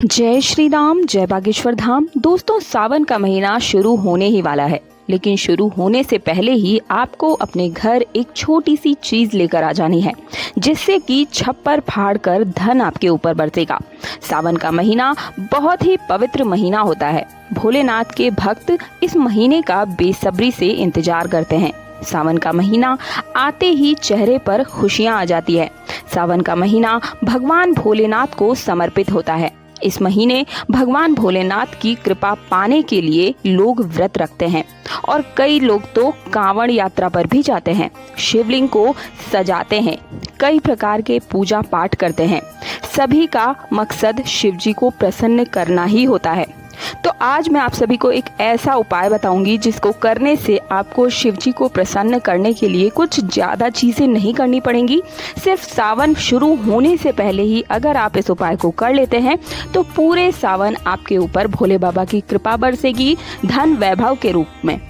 जय श्री राम, जय बागेश्वर धाम। दोस्तों, सावन का महीना शुरू होने ही वाला है, लेकिन शुरू होने से पहले ही आपको अपने घर एक छोटी सी चीज लेकर आ जानी है, जिससे कि छप्पर फाड़ कर धन आपके ऊपर बरसेगा। सावन का महीना बहुत ही पवित्र महीना होता है। भोलेनाथ के भक्त इस महीने का बेसब्री से इंतजार करते हैं। सावन का महीना आते ही चेहरे पर खुशियां आ जाती है। सावन का महीना भगवान भोलेनाथ को समर्पित होता है। इस महीने भगवान भोलेनाथ की कृपा पाने के लिए लोग व्रत रखते हैं और कई लोग तो कांवड़ यात्रा पर भी जाते हैं। शिवलिंग को सजाते हैं, कई प्रकार के पूजा पाठ करते हैं। सभी का मकसद शिवजी को प्रसन्न करना ही होता है। तो आज मैं आप सभी को एक ऐसा उपाय बताऊंगी जिसको करने से आपको शिवजी को प्रसन्न करने के लिए कुछ ज़्यादा चीज़ें नहीं करनी पड़ेंगी। सिर्फ सावन शुरू होने से पहले ही अगर आप इस उपाय को कर लेते हैं तो पूरे सावन आपके ऊपर भोले बाबा की कृपा बरसेगी, धन वैभव के रूप में।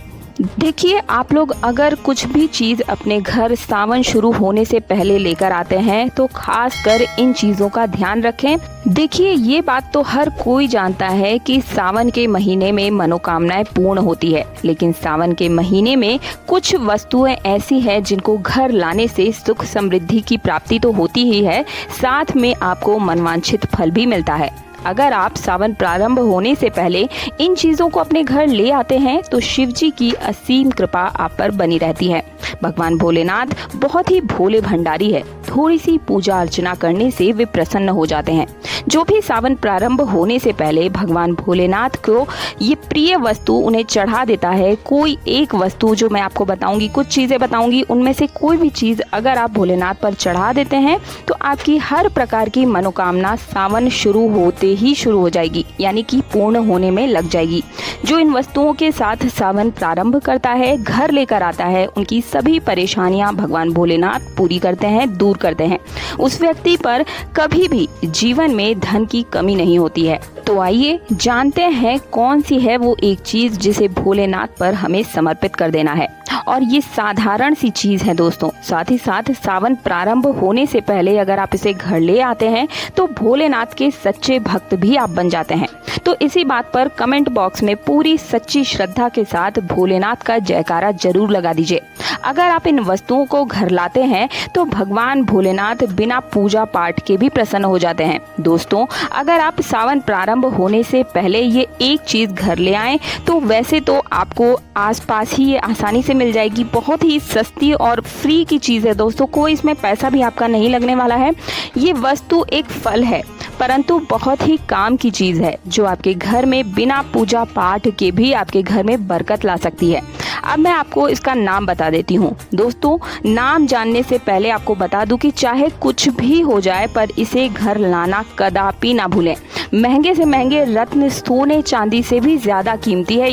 देखिए, आप लोग अगर कुछ भी चीज़ अपने घर सावन शुरू होने से पहले लेकर आते हैं तो खास कर इन चीज़ों का ध्यान रखें। देखिए, ये बात तो हर कोई जानता है कि सावन के महीने में मनोकामनाएं पूर्ण होती है, लेकिन सावन के महीने में कुछ वस्तुएं ऐसी हैं जिनको घर लाने से सुख समृद्धि की प्राप्ति तो होती ही है, साथ में आपको मनवांछित फल भी मिलता है। अगर आप सावन प्रारंभ होने से पहले इन चीज़ों को अपने घर ले आते हैं तो शिवजी की असीम कृपा आप पर बनी रहती है। भगवान भोलेनाथ बहुत ही भोले भंडारी है। थोड़ी सी पूजा अर्चना करने से वे प्रसन्न हो जाते हैं। जो भी सावन प्रारंभ होने से पहले भगवान भोलेनाथ को ये प्रिय वस्तु उन्हें चढ़ा देता है, कोई एक वस्तु जो मैं आपको बताऊंगी, कुछ चीज़ें बताऊंगी, उनमें से कोई भी चीज़ अगर आप भोलेनाथ पर चढ़ा देते हैं तो आपकी हर प्रकार की मनोकामना सावन शुरू होते ही शुरू हो जाएगी, यानी कि पूर्ण होने में लग जाएगी। जो इन वस्तुओं के साथ सावन प्रारंभ करता है, घर लेकर आता है, उनकी सभी परेशानियां भगवान भोलेनाथ पूरी करते हैं, दूर करते हैं। उस व्यक्ति पर कभी भी जीवन में धन की कमी नहीं होती है। तो आइए जानते हैं कौन सी है वो एक चीज जिसे भोलेनाथ पर हमें समर्पित कर देना है। और ये साधारण सी चीज है दोस्तों। साथ ही साथ सावन प्रारंभ होने से पहले अगर आप इसे घर ले आते हैं तो भोलेनाथ के सच्चे भक्त भी आप बन जाते हैं। तो इसी बात पर कमेंट बॉक्स में पूरी सच्ची श्रद्धा के साथ भोलेनाथ का जयकारा जरूर लगा दीजिए। अगर आप इन वस्तुओं को घर लाते हैं तो भगवान भोलेनाथ बिना पूजा पाठ के भी प्रसन्न हो जाते हैं। दोस्तों, अगर आप सावन प्रारंभ होने से पहले ये एक चीज घर ले आएं तो वैसे तो आपको आसपास ही ये आसानी से मिल जाएगी। बहुत ही सस्ती और फ्री की चीज है दोस्तों, कोई इसमें पैसा भी आपका नहीं लगने वाला है। ये वस्तु एक फल है, परंतु बहुत ही काम की चीज है जो आपके घर में बिना पूजा पाठ के भी आपके घर में बरकत ला सकती है। अब मैं आपको इसका नाम बता देती हूँ। दोस्तों, नाम जानने से पहले आपको बता दूं कि चाहे कुछ भी हो जाए पर इसे घर लाना कदापि ना भूलें। महंगे से महंगे रत्न, सोने चांदी से भी ज्यादा कीमती है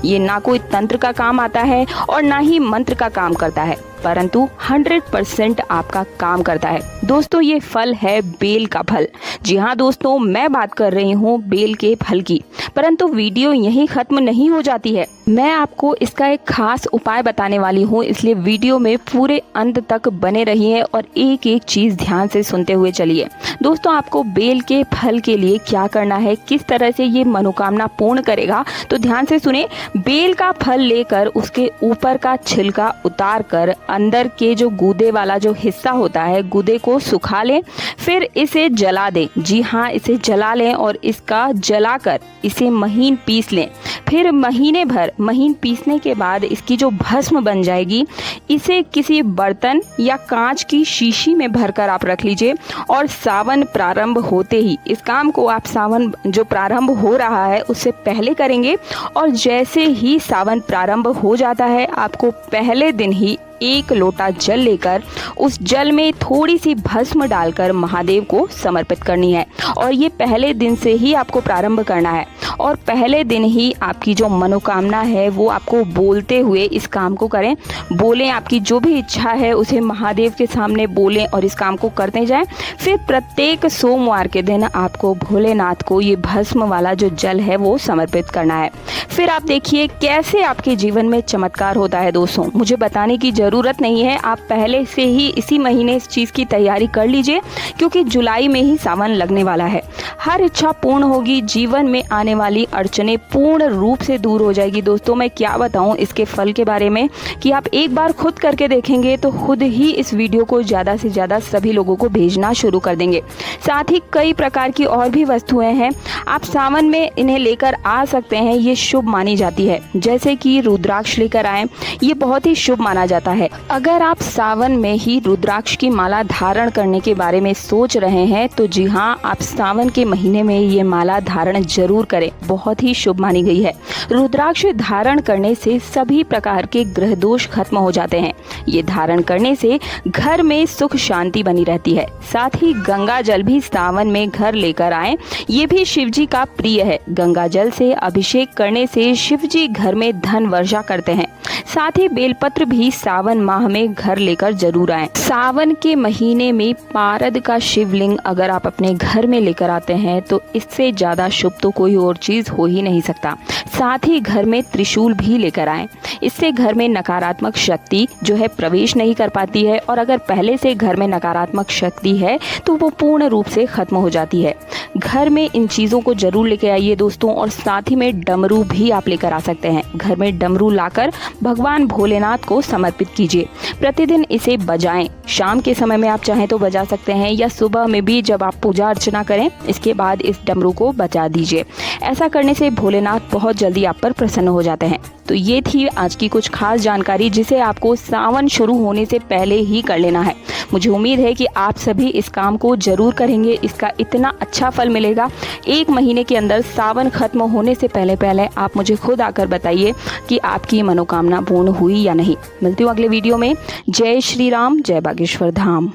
ये ना कोई तंत्र का काम आता है और ना ही मंत्र का काम करता है, परंतु 100% आपका काम करता है। दोस्तों, ये फल है बेल का फल। जी हाँ दोस्तों, मैं बात कर रही हूँ बेल के फल की। परंतु वीडियो यहीं खत्म नहीं हो जाती है। मैं आपको इसका एक खास उपाय बताने वाली हूँ, इसलिए वीडियो में पूरे अंत तक बने रहिए और एक एक चीज ध्यान से सुनते हुए चलिए। दोस्तों, आपको बेल के फल के लिए क्या करना है, किस तरह से ये मनोकामना पूर्ण करेगा, तो ध्यान से सुने। बेल का फल लेकर उसके ऊपर का छिलका उतार कर अंदर के जो गूदे वाला जो हिस्सा होता है, गूदे को सुखा लें, फिर इसे जला दें। जी हाँ, इसे जला लें और इसका जलाकर इसे महीन पीस लें। फिर महीने भर महीन पीसने के बाद इसकी जो भस्म बन जाएगी, इसे किसी बर्तन या कांच की शीशी में भरकर आप रख लीजिए और सावन प्रारंभ होते ही इस काम को आप सावन जो प्रारंभ हो रहा है उससे पहले करेंगे। और जैसे ही सावन प्रारंभ हो जाता है, आपको पहले दिन ही 1 लोटा जल लेकर उस जल में थोड़ी सी भस्म डालकर महादेव को समर्पित करनी है। और ये पहले दिन से ही आपको प्रारंभ करना है और पहले दिन ही आपकी जो मनोकामना है वो आपको बोलते हुए इस काम को करें। बोलें, आपकी जो भी इच्छा है उसे महादेव के सामने बोलें और इस काम को करते जाएं। फिर प्रत्येक सोमवार के दिन आपको भोलेनाथ को ये भस्म वाला जो जल है वो समर्पित करना है। फिर आप देखिए कैसे आपके जीवन में चमत्कार होता है। दोस्तों, मुझे बताने की जरूरत ज़रूरत नहीं है, आप पहले से ही इसी महीने इस चीज़ की तैयारी कर लीजिए, क्योंकि जुलाई में ही सावन लगने वाला है। हर इच्छा पूर्ण होगी, जीवन में आने वाली अड़चनें पूर्ण रूप से दूर हो जाएगी। दोस्तों, मैं क्या बताऊं इसके फल के बारे में कि आप एक बार खुद करके देखेंगे तो खुद ही इस वीडियो को ज़्यादा से ज़्यादा सभी लोगों को भेजना शुरू कर देंगे। साथ ही कई प्रकार की और भी वस्तुएं हैं, आप सावन में इन्हें लेकर आ सकते हैं, ये शुभ मानी जाती है। जैसे कि रुद्राक्ष लेकर आएं, ये बहुत ही शुभ माना जाता है। अगर आप सावन में ही रुद्राक्ष की माला धारण करने के बारे में सोच रहे हैं तो जी हाँ, आप सावन के महीने में ये माला धारण जरूर करें, बहुत ही शुभ मानी गई है। रुद्राक्ष धारण करने से सभी प्रकार के ग्रह दोष खत्म हो जाते हैं। ये धारण करने से घर में सुख शांति बनी रहती है। साथ ही गंगा जल भी सावन में घर लेकर आएं, ये भी शिव जी का प्रिय है। गंगा जल से अभिषेक करने से शिव जी घर में धन वर्षा करते हैं। साथ ही बेलपत्र भी सावन माह में घर लेकर जरूर आएं। सावन के महीने में पारद का शिवलिंग अगर आप अपने घर में लेकर आते हैं तो इससे ज्यादा शुभ तो कोई और चीज हो ही नहीं सकता। साथ ही घर में त्रिशूल भी लेकर आएं, इससे घर में नकारात्मक शक्ति जो है प्रवेश नहीं कर पाती है, और अगर पहले से घर में नकारात्मक शक्ति है तो वो पूर्ण रूप से खत्म हो जाती है। घर में इन चीज़ों को जरूर लेके आइए दोस्तों। और साथ ही में डमरू भी आप लेकर आ सकते हैं। घर में डमरू लाकर भगवान भोलेनाथ को समर्पित कीजिए। प्रतिदिन इसे बजाएं, शाम के समय में आप चाहें तो बजा सकते हैं, या सुबह में भी जब आप पूजा अर्चना करें इसके बाद इस डमरू को बजा दीजिए। ऐसा करने से भोलेनाथ बहुत जल्दी आप पर प्रसन्न हो जाते हैं। तो ये थी आज की कुछ खास जानकारी जिसे आपको सावन शुरू होने से पहले ही कर लेना है। मुझे उम्मीद है कि आप सभी इस काम को जरूर करेंगे, इसका इतना अच्छा फल मिलेगा। एक महीने के अंदर सावन खत्म होने से पहले पहले आप मुझे खुद आकर बताइए कि आपकी मनोकामना पूर्ण हुई या नहीं। मिलती हूँ अगले वीडियो में। जय श्री राम, जय बागेश्वर धाम।